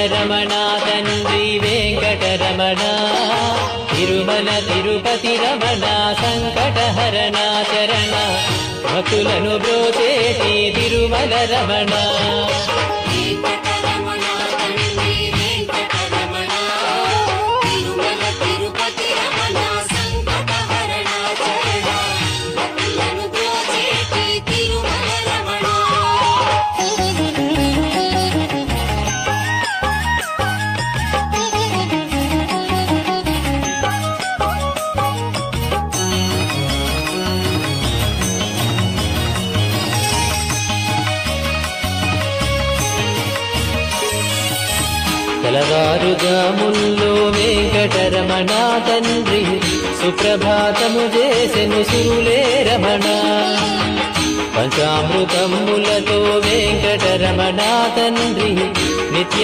రమణ తండ్రి వెంకటరమణ తిరుమల తిరుపతి రమణ సంకటహరణ చరణ భక్తులను బ్రోచేటి తిరుమల రమణ తెల్లవారుజాముల్లో వెంకటరమణ తండ్రి సుప్రభాతము చేసెను సురులే రమణ పంచామృతములతో వెంకటరమణ తండ్రి నిత్య